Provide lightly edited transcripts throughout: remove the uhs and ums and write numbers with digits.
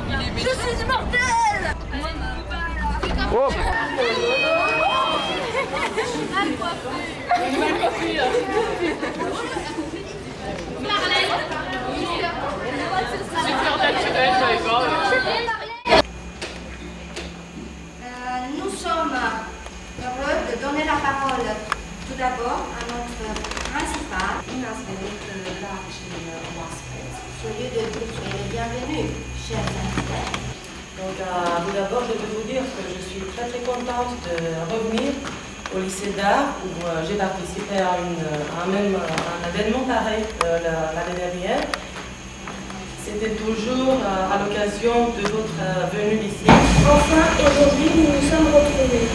Je suis immortel. Oh. Nous sommes heureux de donner la parole tout d'abord à notre principal. Soyez de tous les bienvenus, chers invités. Donc, tout d'abord, je veux vous dire que je suis très très contente de revenir au lycée d'art où j'ai participé à un événement pareil l'année dernière. C'était toujours à l'occasion de votre venue ici. Enfin, aujourd'hui, nous nous sommes retrouvés.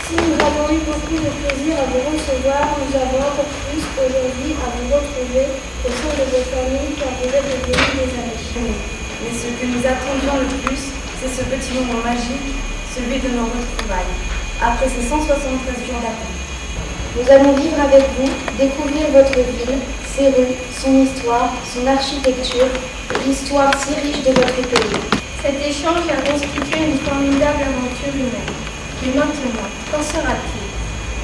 Si nous avons eu beaucoup de plaisir à vous recevoir, nous avons encore plus aujourd'hui à vous retrouver au sein de vos familles car vous êtes devenus des amis. Mais ce que nous attendions le plus, c'est ce petit moment magique, celui de nos retrouvailles, après ces 173 jours d'attente. Nous allons vivre avec vous, découvrir votre ville, ses rues, son histoire, son architecture et l'histoire si riche de votre pays. Cet échange a constitué une formidable aventure humaine. Et maintenant, qu'en sera-t-il?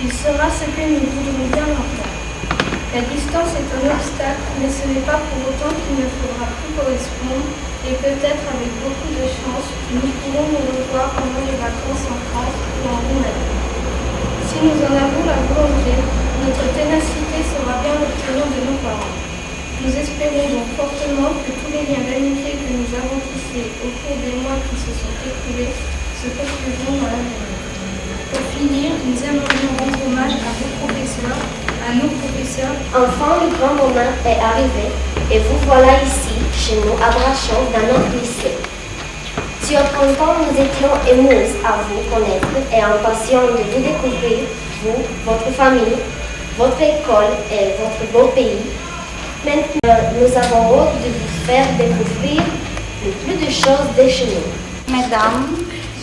Il sera ce que nous voudrons bien en faire. La distance est un obstacle, mais ce n'est pas pour autant qu'il ne faudra plus correspondre et peut-être avec beaucoup de chance, nous pourrons nous revoir pendant les vacances en France ou en Roumanie. Si nous en avons la volonté, notre ténacité sera bien l'opinion de nos parents. Nous espérons donc fortement que tous les liens d'amitié que nous avons tissés au cours des mois qui se sont écoulés se poursuivront dans l'avenir. Pour finir, nous aimerions rendre hommage à vos professeurs, à nos professeurs. Enfin, le grand moment est arrivé et vous voilà ici, chez nous, à Brasov, dans notre lycée. Si au printemps nous étions émus à vous connaître et impatients de vous découvrir, vous, votre famille, votre école et votre beau pays, maintenant nous avons hâte de vous faire découvrir le plus de choses de chez nous. Mesdames,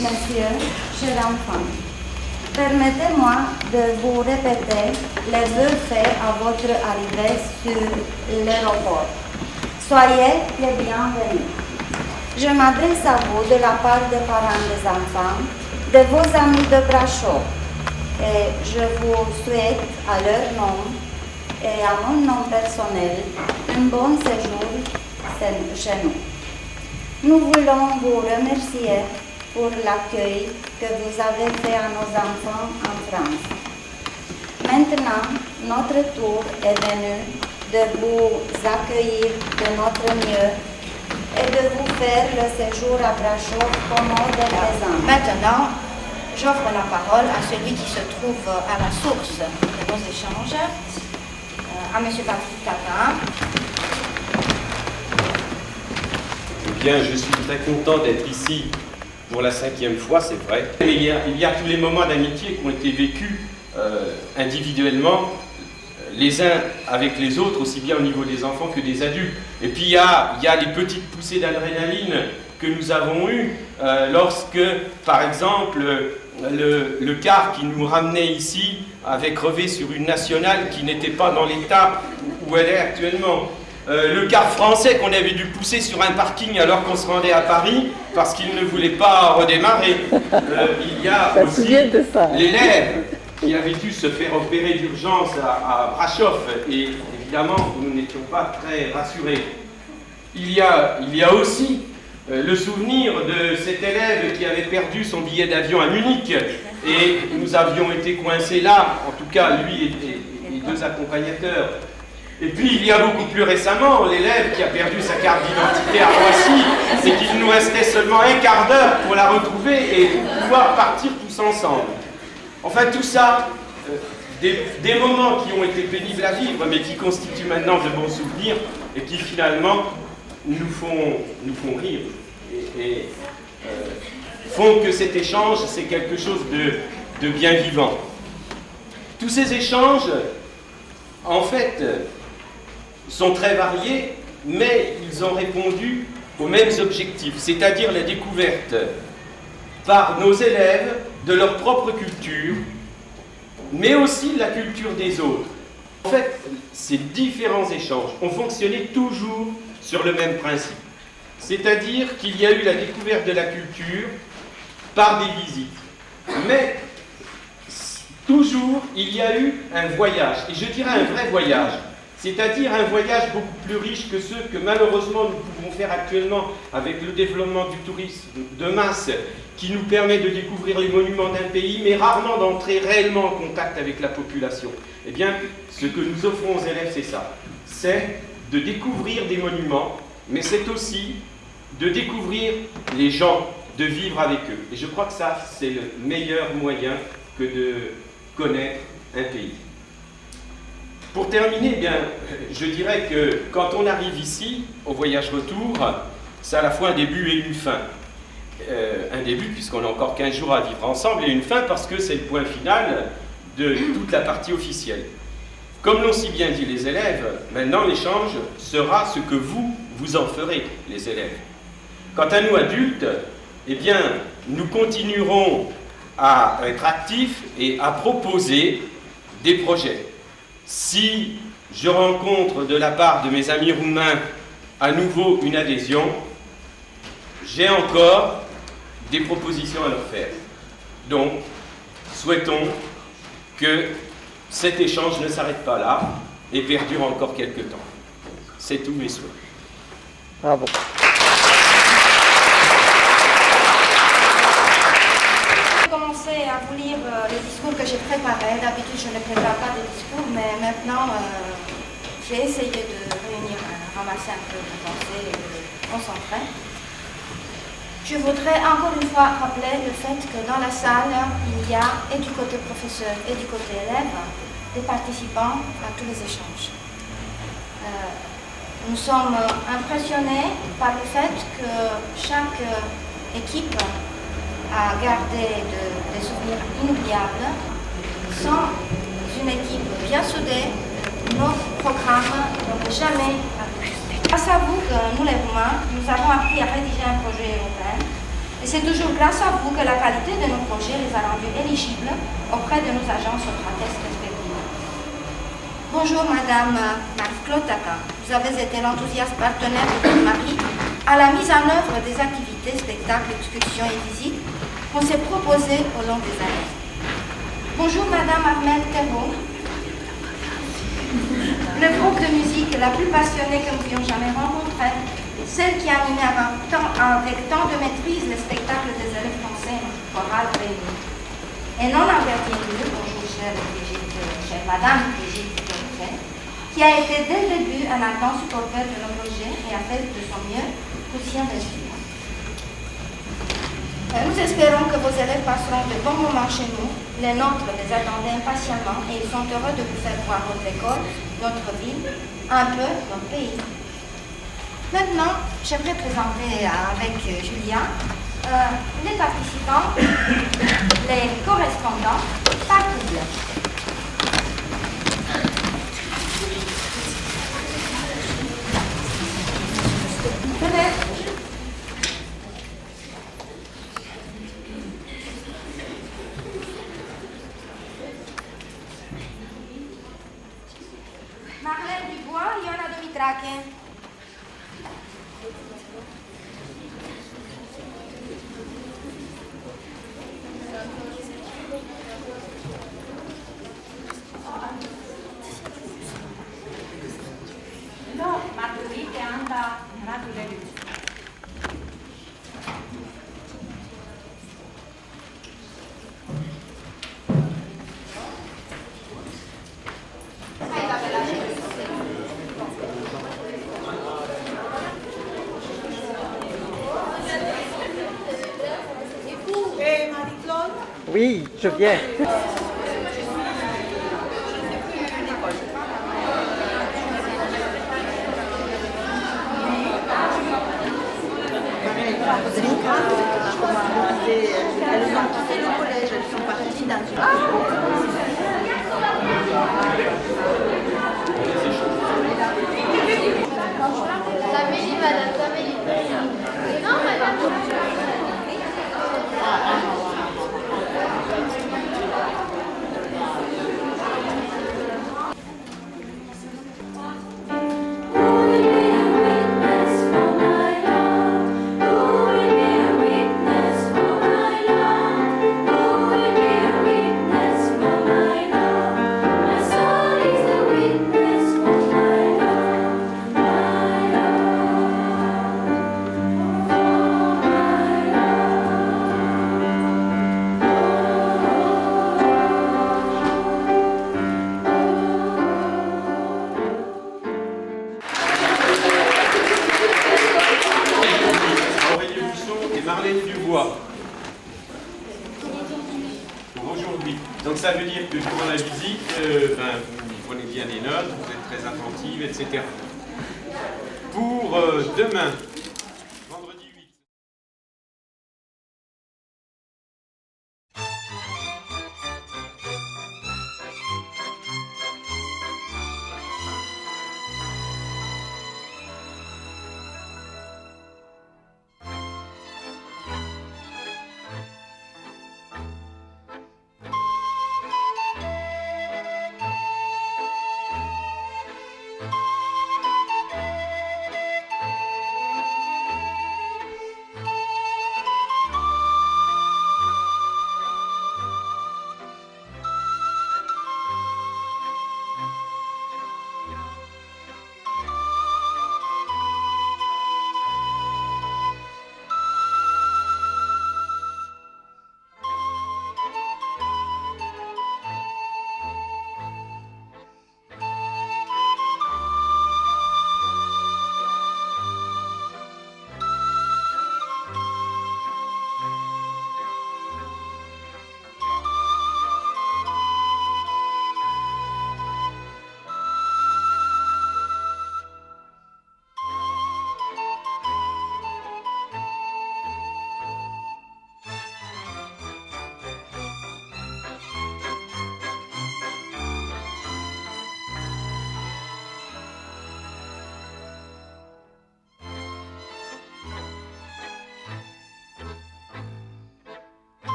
Messieurs, chers enfants, permettez-moi de vous répéter les vœux faits à votre arrivée sur l'aéroport. Soyez les bienvenus. Je m'adresse à vous de la part des parents des enfants, de vos amis de Brasov, et je vous souhaite à leur nom et à mon nom personnel un bon séjour chez nous. Nous voulons vous remercier pour l'accueil que vous avez fait à nos enfants en France. Maintenant, notre tour est venu de vous accueillir de notre mieux et de vous faire le séjour à Brasov commode et plaisant. Maintenant, j'offre la parole à celui qui se trouve à la source de nos échanges, à M. Patrick Tatin. Eh bien, je suis très content d'être ici pour la 5e fois, c'est vrai. Mais il y a tous les moments d'amitié qui ont été vécus individuellement, les uns avec les autres, aussi bien au niveau des enfants que des adultes. Et puis il y a les petites poussées d'adrénaline que nous avons eues lorsque, par exemple, le car qui nous ramenait ici avait crevé sur une nationale qui n'était pas dans l'état où elle est actuellement. Le car français qu'on avait dû pousser sur un parking alors qu'on se rendait à Paris parce qu'il ne voulait pas redémarrer. Il y a aussi l'élève qui avait dû se faire opérer d'urgence à Brasov et évidemment nous n'étions pas très rassurés. Il y a aussi le souvenir de cet élève qui avait perdu son billet d'avion à Munich et nous avions été coincés là, en tout cas lui et les deux accompagnateurs. Et puis il y a beaucoup plus récemment l'élève qui a perdu sa carte d'identité à Roissy et qu'il nous restait seulement un quart d'heure pour la retrouver et pouvoir partir tous ensemble. Enfin tout ça, des moments qui ont été pénibles à vivre mais qui constituent maintenant de bons souvenirs et qui finalement nous font rire et font que cet échange c'est quelque chose de bien vivant. Tous ces échanges en fait sont très variés, mais ils ont répondu aux mêmes objectifs, c'est-à-dire la découverte par nos élèves de leur propre culture, mais aussi de la culture des autres. En fait, ces différents échanges ont fonctionné toujours sur le même principe. C'est-à-dire qu'il y a eu la découverte de la culture par des visites. Mais toujours, il y a eu un voyage, et je dirais un vrai voyage. C'est-à-dire un voyage beaucoup plus riche que ceux que malheureusement nous pouvons faire actuellement avec le développement du tourisme de masse qui nous permet de découvrir les monuments d'un pays, mais rarement d'entrer réellement en contact avec la population. Eh bien, ce que nous offrons aux élèves, c'est ça. C'est de découvrir des monuments, mais c'est aussi de découvrir les gens, de vivre avec eux. Et je crois que ça, c'est le meilleur moyen que de connaître un pays. Pour terminer, eh bien, je dirais que quand on arrive ici, au voyage retour, c'est à la fois un début et une fin. Un début, puisqu'on a encore 15 jours à vivre ensemble, et une fin parce que c'est le point final de toute la partie officielle. Comme l'ont si bien dit les élèves, maintenant l'échange sera ce que vous en ferez, les élèves. Quant à nous, adultes, eh bien, nous continuerons à être actifs et à proposer des projets. Si je rencontre de la part de mes amis roumains à nouveau une adhésion, j'ai encore des propositions à leur faire. Donc, souhaitons que cet échange ne s'arrête pas là et perdure encore quelques temps. C'est tous mes souhaits. Bravo. Je vais commencer à vous lire les discours que j'ai préparés. D'habitude, je ne prépare pas de discours, mais maintenant, j'ai essayé de réunir, ramasser un peu de pensée et de concentrer. Je voudrais encore une fois rappeler le fait que dans la salle, il y a, et du côté professeur et du côté élève, des participants à tous les échanges. Nous sommes impressionnés par le fait que chaque équipe a gardé des souvenirs inoubliables. Sans une équipe bien soudée, nos programmes n'auraient jamais abouti. Grâce à vous, nous les Roumains, nous avons appris à rédiger un projet européen. Et c'est toujours grâce à vous que la qualité de nos projets les a rendus éligibles auprès de nos agences stratèges respectives. Bonjour Madame Marc-Claude. Vous avez été l'enthousiaste partenaire de votre mari à la mise en œuvre des activités, spectacles, excursions et visites qu'on s'est proposées au long des années. Bonjour Madame Armelle Thérault, le groupe de musique la plus passionnée que nous ayons jamais rencontré, celle qui animait avec tant de maîtrise les spectacles des élèves français chorales réunis. Et non en dernier lieu, bonjour chère Madame Brigitte Perret, qui a été dès le début un ardent supporter de nos projets et a fait de son mieux pour s'y investir. Nous espérons que vos élèves passeront de bons moments chez nous. Les nôtres les attendaient impatiemment et ils sont heureux de vous faire voir votre école, notre ville, un peu notre pays. Maintenant, j'aimerais présenter avec Julia les participants, les correspondants par double. Marlène Dubois, Iona Dumitrache. No, Margherita Anda Radulelli. Oui, je viens. Elles ont quitté le collège, elles sont parties dans une... Samélie, madame, Samélie. Non, madame. Witness for my love. et Marlène Dubois. Pour aujourd'hui. Donc ça veut dire que durant la visite, vous prenez bien des notes, vous êtes très attentive, etc. Pour demain, vendredi 8.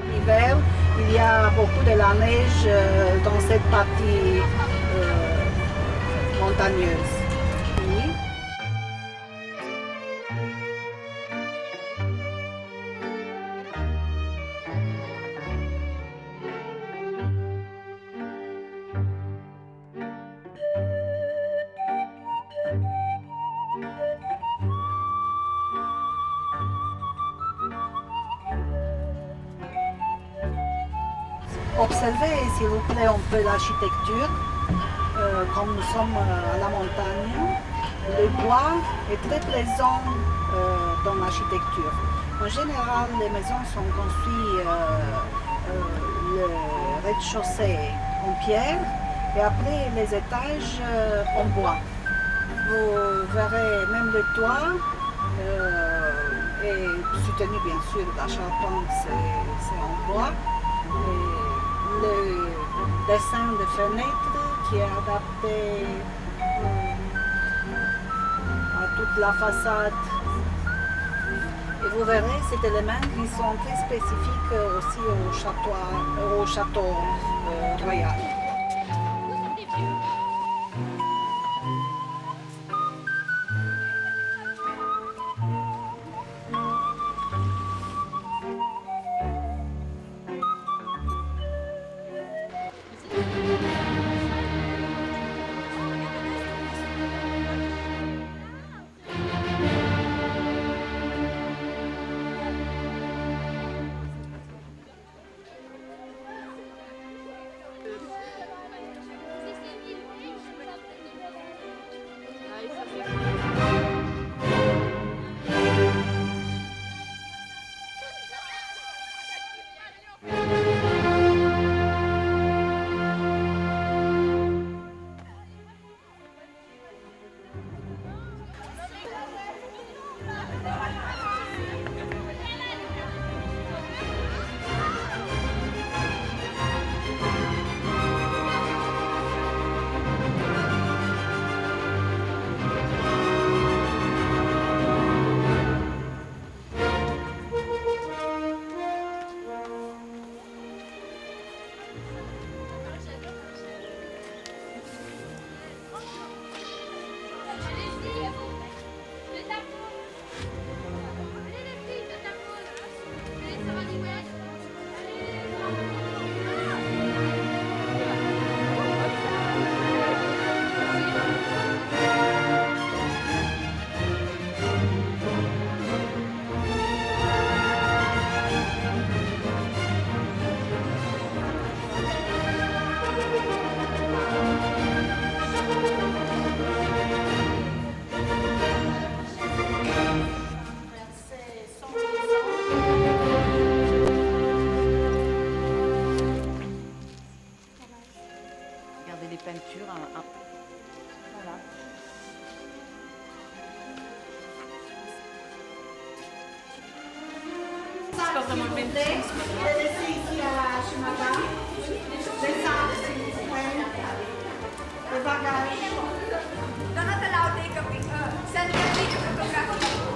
L'hiver, il y a beaucoup de la neige dans cette partie montagneuse. Oui. Observez, s'il vous plaît, un peu l'architecture. Comme nous sommes à la montagne, le bois est très présent dans l'architecture. En général, les maisons sont construites le rez-de-chaussée en pierre et après les étages en bois. Vous verrez même le toit est soutenu bien sûr, la charpente c'est en bois. Et le dessin de fenêtres qui est adapté à toute la façade. Et vous verrez ces éléments qui sont très spécifiques aussi au château royal. Regardez les peintures. Voilà. Laissez ici chez madame. Les sacs, s'il vous plaît. Le bagage. Donatella, senti il video fotografico.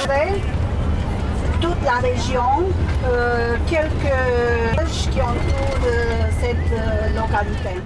montrer toute la région, quelques villages qui entourent cette localité.